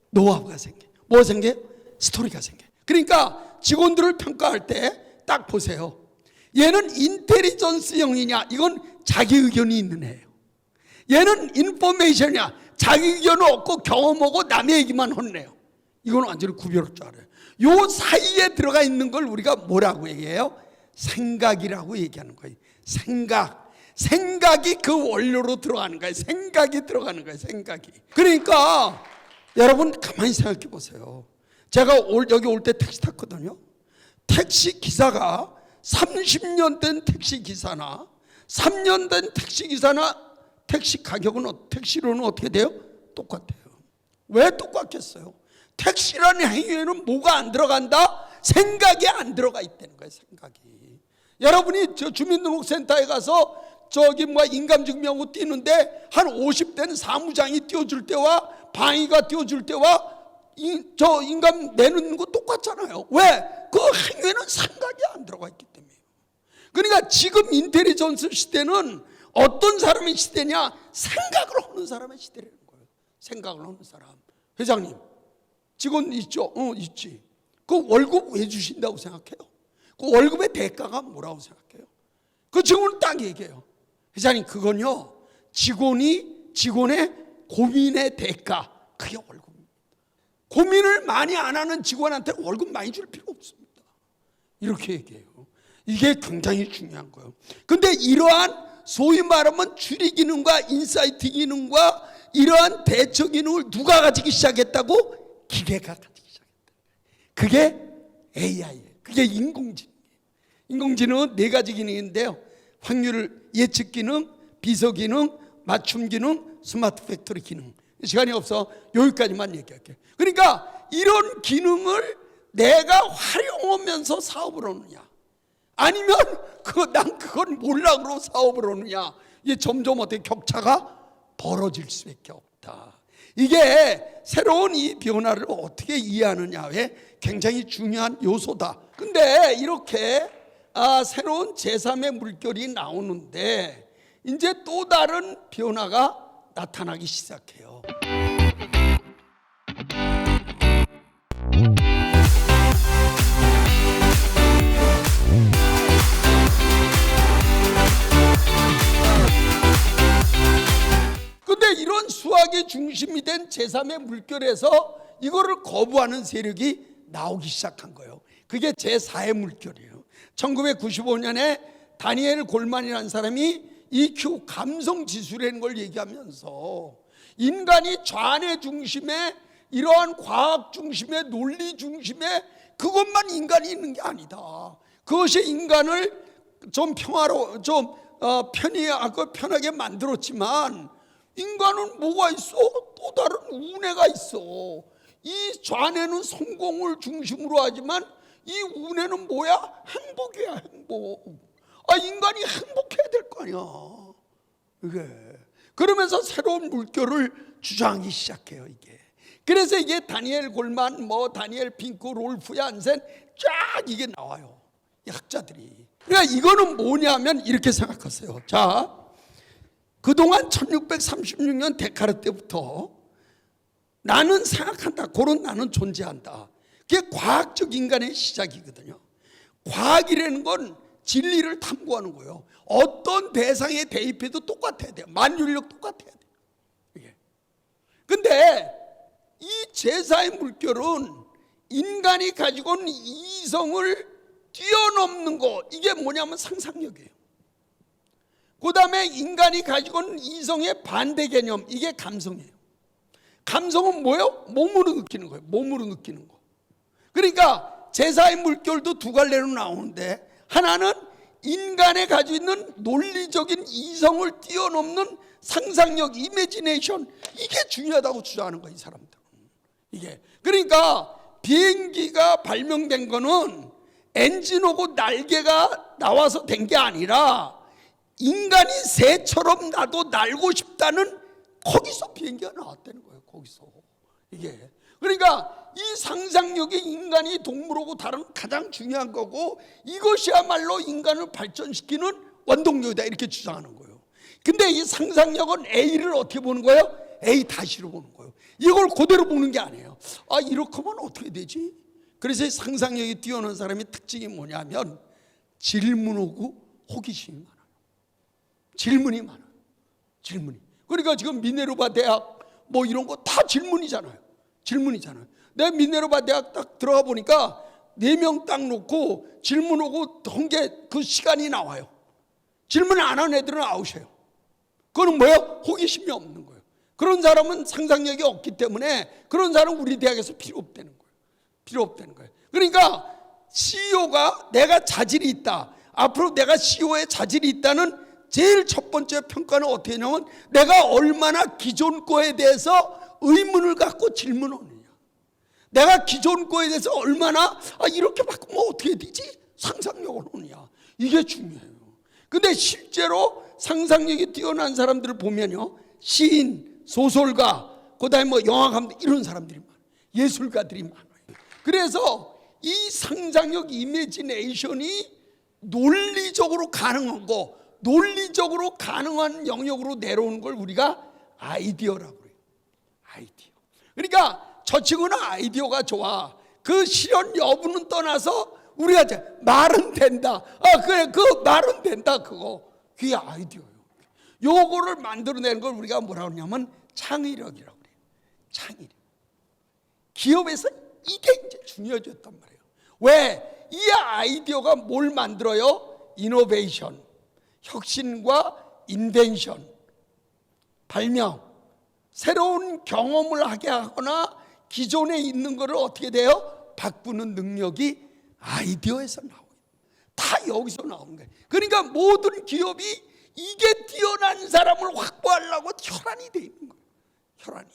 노하우가 생겨요. 뭐가 생겨요? 스토리가 생겨요. 그러니까 직원들을 평가할 때 딱 보세요. 얘는 인텔리전스형이냐? 이건 자기 의견이 있는 애예요. 얘는 인포메이션이야. 자기 의견은 없고 경험하고 남의 얘기만 혼내요. 이건 완전히 구별할 줄 알아요. 요 사이에 들어가 있는 걸 우리가 뭐라고 얘기해요? 생각이라고 얘기하는 거예요. 생각이 그 원료로 들어가는 거예요. 생각이 들어가는 거예요. 생각이. 그러니까 여러분 가만히 생각해 보세요. 제가 여기 올 때 택시 탔거든요. 택시 기사가 30년 된 택시 기사나 3년 된 택시 기사나 택시 가격은 택시료는 어떻게 돼요? 똑같아요. 왜 똑같겠어요? 택시라는 행위에는 뭐가 안 들어간다? 생각이 안 들어가 있다는 거예요. 생각이. 여러분이 저 주민등록센터에 가서 인감증명하고 뛰는데 한 50대는 사무장이 띄워줄 때와 방위가 띄워줄 때와 저 인감 내는 거 똑같잖아요. 왜? 그 행위에는 생각이 안 들어가 있기 때문에. 그러니까 지금 인텔리전스 시대는 어떤 사람의 시대냐? 생각을 하는 사람의 시대라는 거예요. 생각을 하는 사람. 회장님, 직원 있죠? 있지. 그 월급 왜 주신다고 생각해요? 그 월급의 대가가 뭐라고 생각해요? 그 직원은 딱 얘기해요. 회장님, 그건요, 직원의 고민의 대가, 그게 월급입니다. 고민을 많이 안 하는 직원한테 월급 많이 줄 필요 없습니다. 이렇게 얘기해요. 이게 굉장히 중요한 거예요. 근데 이러한 소위 말하면 추리 기능과 인사이트 기능과 이러한 대처 기능을 누가 가지기 시작했다고? 기계가 가지기 시작했다. 그게 AI예요. 그게 인공지능이에요. 인공지능은 4가지 기능인데요. 확률 예측 기능, 비서 기능, 맞춤 기능, 스마트 팩토리 기능. 시간이 없어 여기까지만 얘기할게요. 그러니까 이런 기능을 내가 활용하면서 사업을 하느냐, 아니면 난 그걸 몰라 그러고 사업을 하느냐, 이게 점점 어떻게 격차가 벌어질 수밖에 없다. 이게 새로운 이 변화를 어떻게 이해하느냐에 굉장히 중요한 요소다. 근데 이렇게 새로운 제3의 물결이 나오는데 이제 또 다른 변화가 나타나기 시작해요. 근데 이런 수학의 중심이 된 제3의 물결에서 이거를 거부하는 세력이 나오기 시작한 거예요. 그게 제4의 물결이에요. 1995년에 다니엘 골만이라는 사람이 EQ 감성지수라는 걸 얘기하면서 인간이 좌뇌 중심의 이러한 과학 중심의 논리 중심의 그것만 인간이 있는 게 아니다. 그것이 인간을 좀 편하게 만들었지만 인간은 뭐가 있어? 또 다른 우뇌가 있어. 이 좌뇌는 성공을 중심으로 하지만 이 우뇌는 뭐야? 행복이야, 행복. 인간이 행복해야 될 거 아니야. 이게. 그러면서 새로운 물결을 주장하기 시작해요, 이게. 그래서 이게 다니엘 골만, 다니엘 핑크, 롤프 얀센 쫙 이게 나와요. 이 학자들이. 그러니까 이거는 뭐냐면 이렇게 생각하세요. 자, 그동안 1636년 데카르트 때부터 나는 생각한다. 그런 나는 존재한다. 그게 과학적 인간의 시작이거든요. 과학이라는 건 진리를 탐구하는 거예요. 어떤 대상에 대입해도 똑같아야 돼요. 만율력 똑같아야 돼요. 근데 이 제4의 물결은 인간이 가지고 있는 이성을 뛰어넘는 거, 이게 뭐냐면 상상력이에요. 그 다음에 인간이 가지고 있는 이성의 반대 개념, 이게 감성이에요. 감성은 뭐예요? 몸으로 느끼는 거예요. 몸으로 느끼는 거. 그러니까 제사의 물결도 두 갈래로 나오는데, 하나는 인간에 가지고 있는 논리적인 이성을 뛰어넘는 상상력, 이미지네이션, 이게 중요하다고 주장하는 거예요, 이 사람들은. 이게 그러니까 비행기가 발명된 거는 엔진하고 날개가 나와서 된 게 아니라, 인간이 새처럼 나도 날고 싶다는, 거기서 비행기가 나왔다는 거예요. 거기서. 이게 그러니까 이 상상력이 인간이 동물하고 다른 가장 중요한 거고, 이것이야말로 인간을 발전시키는 원동력이다, 이렇게 주장하는 거예요. 근데 이 상상력은 A를 어떻게 보는 거예요? A 다시로 보는 거예요. 이걸 그대로 보는 게 아니에요. 아, 이렇게 하면 어떻게 되지? 그래서 상상력이 뛰어난 사람의 특징이 뭐냐면 질문하고 호기심이 많아요. 질문이 많아요. 질문이. 그러니까 지금 미네르바 대학 뭐 이런 거 다 질문이잖아요. 질문이잖아요. 내가 미네르바 대학 딱 들어가 보니까 4명 딱 놓고 질문하고 한 게 그 시간이 나와요. 질문 안 하는 애들은 아웃이에요. 그거는 뭐예요? 호기심이 없는 거예요. 그런 사람은 상상력이 없기 때문에 그런 사람은 우리 대학에서 필요 없다는 거예요. 필요 없다는 거예요. 그러니까 CEO가 내가 자질이 있다, 앞으로 내가 CEO의 자질이 있다는 제일 첫 번째 평가는 어떻게 하냐면, 내가 얼마나 기존 거에 대해서 의문을 갖고 질문하느냐, 내가 기존 거에 대해서 얼마나 이렇게 바꾸면 어떻게 되지? 상상력을 하느냐, 이게 중요해요. 근데 실제로 상상력이 뛰어난 사람들을 보면요, 시인, 소설가, 그 다음에 뭐 영화 감독, 이런 사람들이 많아요. 예술가들이 많아요. 그래서 이 상상력, 이미지네이션이 논리적으로 가능한 거, 논리적으로 가능한 영역으로 내려오는 걸 우리가 아이디어라고 그래요. 아이디어. 그러니까 저 친구는 아이디어가 좋아, 그 실현 여부는 떠나서 우리가 이제 말은 된다, 그래, 그 말은 된다, 그게 아이디어예요. 요거를 만들어내는 걸 우리가 뭐라고 하냐면 창의력이라고 그래요. 창의력. 기업에서 이게 이제 중요해졌단 말이에요. 왜? 이 아이디어가 뭘 만들어요? 이노베이션, 혁신과 인벤션, 발명, 새로운 경험을 하게 하거나 기존에 있는 것을 어떻게 돼요? 바꾸는 능력이 아이디어에서 나와요. 다 여기서 나오는 거예요. 그러니까 모든 기업이 이게 뛰어난 사람을 확보하려고 혈안이 돼 있는 거예요. 혈안이.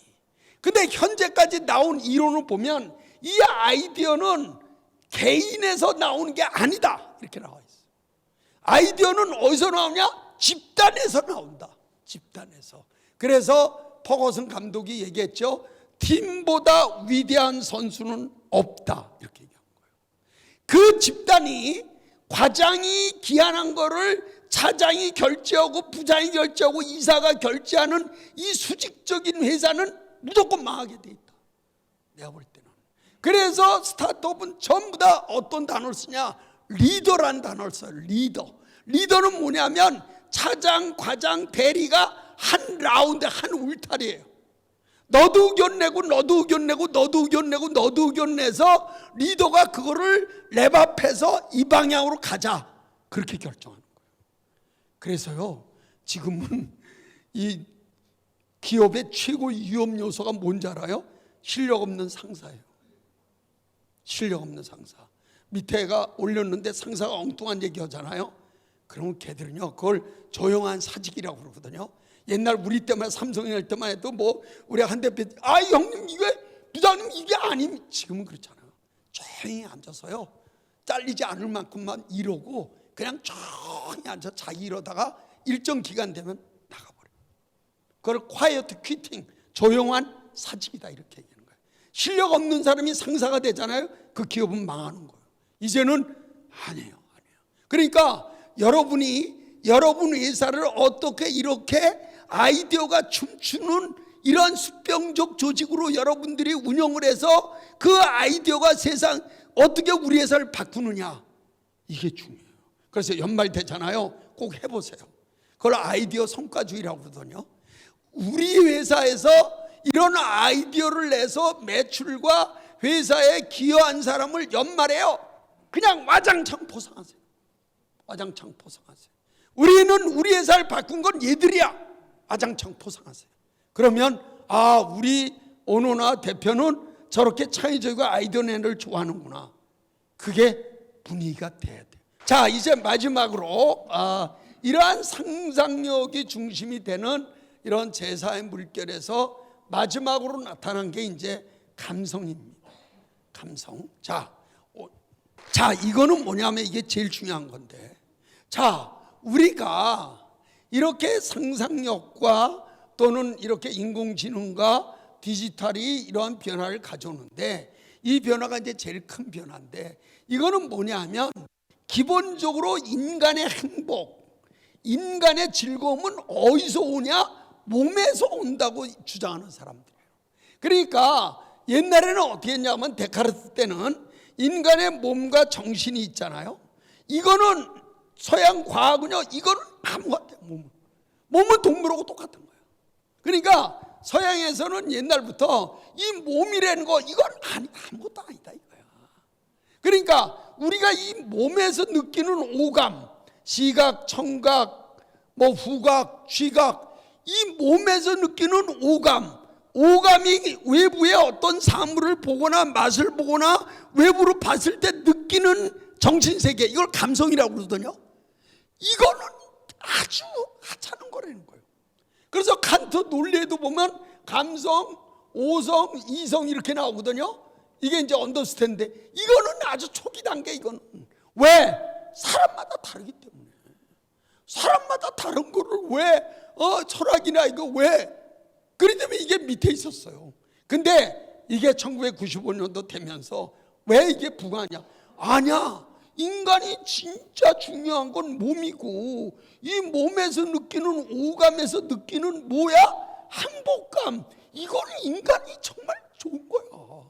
근데 현재까지 나온 이론을 보면 이 아이디어는 개인에서 나오는 게 아니다, 이렇게 나와 있어요. 아이디어는 어디서 나오냐? 집단에서 나온다. 집단에서. 그래서 퍼거슨 감독이 얘기했죠. 팀보다 위대한 선수는 없다, 이렇게 얘기한 거예요. 그 집단이 과장이 기한한 거를 차장이 결제하고 부장이 결제하고 이사가 결제하는 이 수직적인 회사는 무조건 망하게 돼 있다, 내가 볼 때는. 그래서 스타트업은 전부 다 어떤 단어를 쓰냐? 리더라는 단어를 써요. 리더는 뭐냐면 차장, 과장, 대리가 한 라운드, 한 울타리예요. 너도 의견 내고 너도 의견 내고 너도 의견 내고 너도 의견 내서 리더가 그거를 랩업해서 이 방향으로 가자, 그렇게 결정하는 거예요. 그래서요, 지금은 이 기업의 최고 위험 요소가 뭔지 알아요? 실력 없는 상사예요. 실력 없는 상사. 밑에가 올렸는데 상사가 엉뚱한 얘기 하잖아요. 그러면 걔들은요, 그걸 조용한 사직이라고 그러거든요. 옛날 우리 때만, 삼성이 할 때만 해도 뭐 우리 한 대표, 형님 이게 부장님 이게 아님. 지금은 그렇잖아요. 조용히 앉아서요, 잘리지 않을 만큼만 이러고 그냥 조용히 앉아 자기 이러다가 일정 기간 되면 나가버려. 그걸 quiet quitting, 조용한 사직이다, 이렇게 얘기하는 거예요. 실력 없는 사람이 상사가 되잖아요. 그 기업은 망하는 거예요. 이제는 아니에요. 그러니까 여러분이 여러분 회사를 어떻게 이렇게 아이디어가 춤추는 이런 수평적 조직으로 여러분들이 운영을 해서 그 아이디어가 세상 어떻게 우리 회사를 바꾸느냐, 이게 중요해요. 그래서 연말 되잖아요. 꼭 해보세요. 그걸 아이디어 성과주의라고 그러거든요. 우리 회사에서 이런 아이디어를 내서 매출과 회사에 기여한 사람을 연말에요 그냥 와장창 포상하세요. 와장창 포상하세요. 우리는 우리 회사를 바꾼 건 얘들이야. 와장창 포상하세요. 그러면 우리 오너나 대표는 저렇게 창의적이고 아이디어 내는 걸 좋아하는구나. 그게 분위기가 돼야 돼요. 자, 이제 마지막으로 이러한 상상력이 중심이 되는 이런 제사의 물결에서 마지막으로 나타난 게 이제 감성입니다. 감성. 자, 이거는 뭐냐면 이게 제일 중요한 건데, 자, 우리가 이렇게 상상력과 또는 이렇게 인공지능과 디지털이 이러한 변화를 가져오는데, 이 변화가 이제 제일 큰 변화인데, 이거는 뭐냐면 기본적으로 인간의 행복, 인간의 즐거움은 어디서 오냐? 몸에서 온다고 주장하는 사람들이에요. 그러니까 옛날에는 어떻게 했냐면 데카르트 때는 인간의 몸과 정신이 있잖아요. 이거는 서양 과학은요, 이거는 아무것도 몸은 동물하고 똑같은 거예요. 그러니까 서양에서는 옛날부터 이 몸이라는 거 이건 아무것도 아니다 이거야. 그러니까 우리가 이 몸에서 느끼는 오감, 시각, 청각, 후각, 쥐각, 이 몸에서 느끼는 오감이 외부의 어떤 사물을 보거나 맛을 보거나 외부로 봤을 때 느끼는 정신세계, 이걸 감성이라고 그러거든요. 이거는 아주 하찮은 거라는 거예요. 그래서 칸트 논리에도 보면 감성, 오성, 이성 이렇게 나오거든요. 이게 이제 언더스탠드. 이거는 아주 초기 단계. 이거는 왜? 사람마다 다르기 때문에. 사람마다 다른 거를 왜 철학이나 이거 왜? 그렇기 때문에 이게 밑에 있었어요. 근데 이게 1995년도 되면서 왜 이게 부과하냐? 아니야. 인간이 진짜 중요한 건 몸이고, 이 몸에서 느끼는 오감에서 느끼는 뭐야? 행복감. 이거는 인간이 정말 좋은 거야.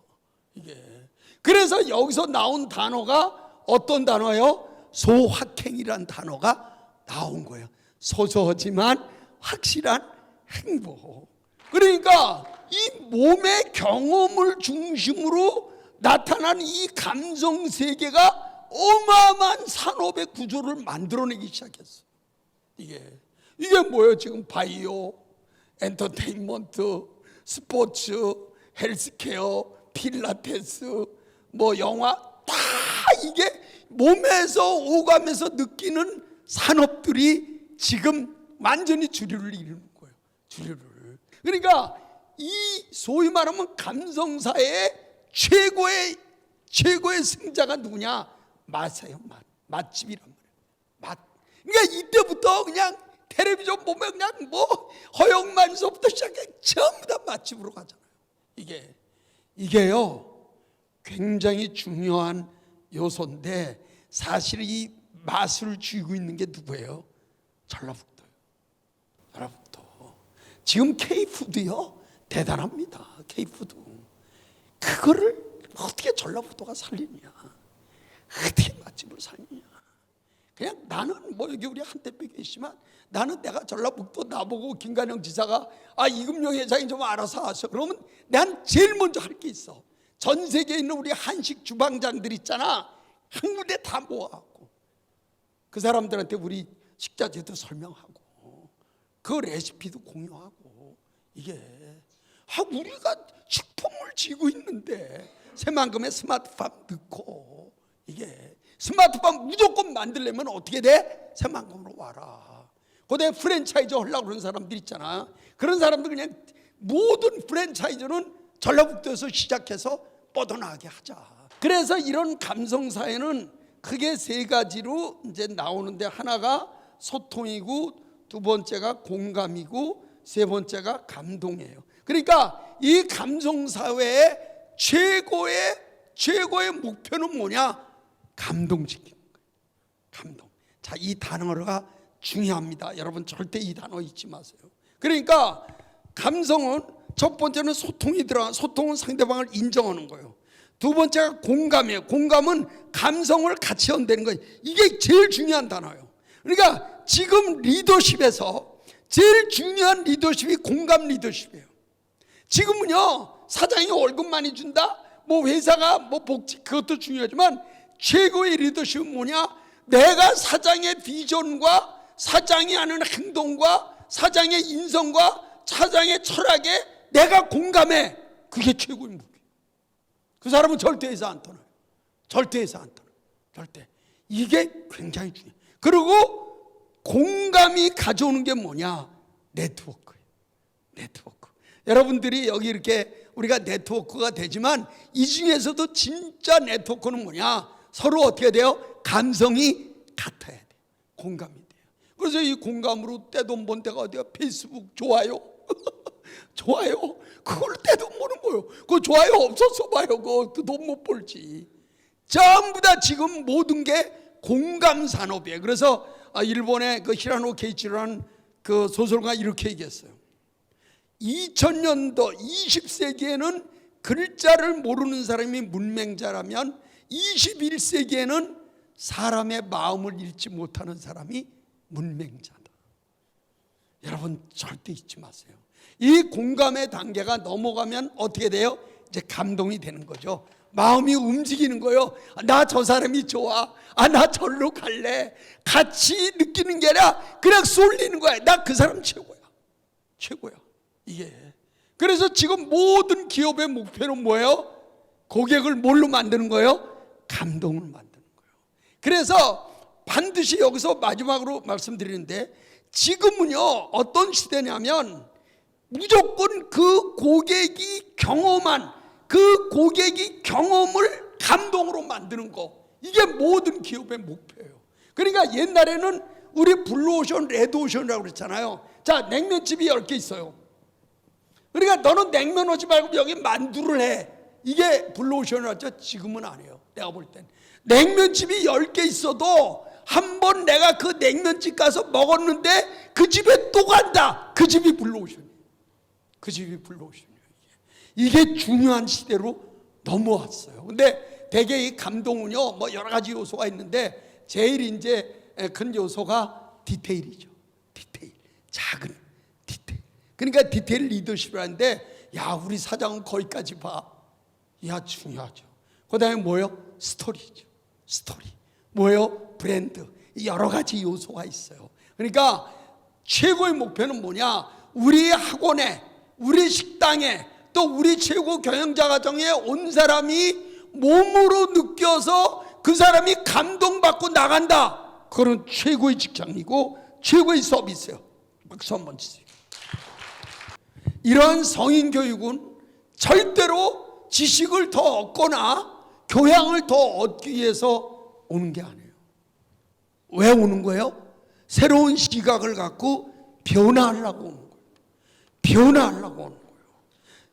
이게. 그래서 여기서 나온 단어가 어떤 단어예요? 소확행이란 단어가 나온 거예요. 소소하지만 확실한 행복. 그러니까 이 몸의 경험을 중심으로 나타난 이 감성 세계가 어마어마한 산업의 구조를 만들어내기 시작했어. 이게 뭐예요? 지금 바이오, 엔터테인먼트, 스포츠, 헬스케어, 필라테스, 영화, 다 이게 몸에서 오감에서 느끼는 산업들이 지금 완전히 주류를 이루는 거예요. 주류를. 그러니까 이 소위 말하면 감성사의 최고의 승자가 누구냐? 맛이에요. 맛집이란 말이에요. 맛. 그러니까 이때부터 그냥 텔레비전 보면 그냥 허영만서부터 시작해 전부 다 맛집으로 가잖아요. 이게요 굉장히 중요한 요소인데, 사실 이 맛을 쥐고 있는 게 누구예요? 전라북도요. 전라북도. 지금 K푸드요 대단합니다. K푸드. 그거를 어떻게 전라북도가 살리냐? 어떻게 맛집을 살리냐? 그냥 나는 여기 우리 한대표 계시지만 나는 내가 전라북도 나보고 김관영 지사가 이금용 회장이 좀 알아서 하셔. 그러면 난 제일 먼저 할 게 있어. 전 세계에 있는 우리 한식 주방장들 있잖아. 한 군데 다 모아갖고 그 사람들한테 우리 식자재도 설명하고 그 레시피도 공유하고 이게 우리가 식품을 쥐고 있는데 새만금에 스마트팜 넣고 이게 스마트팜 무조건 만들려면 어떻게 돼? 새만금으로 와라. 그다음에 프랜차이즈 하려고 그러는 사람들 있잖아. 그런 사람들 그냥 모든 프랜차이즈는 전라북도에서 시작해서 뻗어나가게 하자. 그래서 이런 감성사회는 크게 세 가지로 이제 나오는데, 하나가 소통이고, 두 번째가 공감이고, 세 번째가 감동이에요. 그러니까 이 감성사회의 최고의 목표는 뭐냐? 감동시키는 거예요. 감동. 자, 이 단어가 중요합니다. 여러분 절대 이 단어 잊지 마세요. 그러니까 감성은 첫 번째는 소통은 상대방을 인정하는 거예요. 두 번째가 공감이에요. 공감은 감성을 같이 연대는 거예요. 이게 제일 중요한 단어예요. 그러니까 지금 리더십에서 제일 중요한 리더십이 공감 리더십이에요. 지금은요, 사장이 월급 많이 준다, 뭐 회사가 뭐 복지 그것도 중요하지만 최고의 리더십은 뭐냐? 내가 사장의 비전과 사장이 하는 행동과 사장의 인성과 사장의 철학에 내가 공감해. 그게 최고의 무기. 그 사람은 절대 회사 안 떠나요. 절대 회사 안 떠나요. 절대. 이게 굉장히 중요해요. 그리고 공감이 가져오는 게 뭐냐? 네트워크예요. 네트워크. 여러분들이 여기 이렇게 우리가 네트워크가 되지만 이 중에서도 진짜 네트워크는 뭐냐? 서로 어떻게 돼요? 감성이 같아야 돼요. 공감이 돼요. 그래서 이 공감으로 떼돈 번 데가 어디야? 페이스북 좋아요. 좋아요. 그걸 떼돈 버는 거예요. 그 좋아요 없었어 봐요. 그거 돈 못 벌지. 전부 다 지금 모든 게 공감 산업이에요. 그래서 일본의 그 히라노 케이치라는 그 소설가 이렇게 얘기했어요. 2000년도 20세기에는 글자를 모르는 사람이 문맹자라면 21세기에는 사람의 마음을 읽지 못하는 사람이 문맹자다. 여러분 절대 잊지 마세요. 이 공감의 단계가 넘어가면 어떻게 돼요? 이제 감동이 되는 거죠. 마음이 움직이는 거예요. 나 저 사람이 좋아. 나 절로 갈래. 같이 느끼는 게 아니라 그냥 쏠리는 거야. 나 그 사람 최고야. 최고야. 이게. 그래서 지금 모든 기업의 목표는 뭐예요? 고객을 뭘로 만드는 거예요? 감동을 만드는 거예요. 그래서 반드시 여기서 마지막으로 말씀드리는데 지금은요 어떤 시대냐면 무조건 그 고객이 경험한 그 고객이 경험을 감동으로 만드는 거, 이게 모든 기업의 목표예요. 그러니까 옛날에는 우리 블루오션, 레드오션이라고 그랬잖아요. 자, 냉면집이 10개 있어요. 그러니까 너는 냉면 오지 말고 여기 만두를 해. 이게 블루오션이었죠. 지금은 안 해요. 내가 볼 땐 냉면집이 10개 있어도 한 번 내가 그 냉면집 가서 먹었는데 그 집에 또 간다. 그 집이 블루오션이에요. 그 집이 블루오션이에요. 이게 중요한 시대로 넘어왔어요. 근데 대개 이 감동은요 뭐 여러 가지 요소가 있는데 제일 이제 큰 요소가 디테일이죠. 디테일. 작은 디테일. 그러니까 디테일 리더십이라는데 야 우리 사장은 거기까지 봐. 야 중요하죠. 그 다음에 뭐예요? 스토리죠. 스토리. 뭐예요? 브랜드. 여러 가지 요소가 있어요. 그러니까 최고의 목표는 뭐냐? 우리 학원에, 우리 식당에, 또 우리 최고 경영자 과정에 온 사람이 몸으로 느껴서 그 사람이 감동받고 나간다. 그건 최고의 직장이고 최고의 서비스예요. 박수 한번 주세요. 이러한 성인 교육은 절대로 지식을 더 얻거나 교양을 더 얻기 위해서 오는 게 아니에요. 왜 오는 거예요? 새로운 시각을 갖고 변화하려고 오는 거예요. 변화하려고 오는 거예요.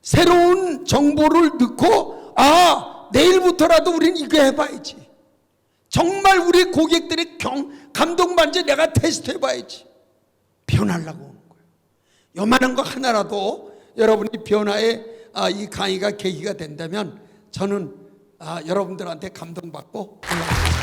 새로운 정보를 넣고 내일부터라도 우리는 이거 해봐야지. 정말 우리 고객들이 감동받는지 내가 테스트 해봐야지. 변하려고 오는 거예요. 요만한 거 하나라도 여러분이 변화의 이 강의가 계기가 된다면 저는 여러분들한테 감동받고 올라갑니다.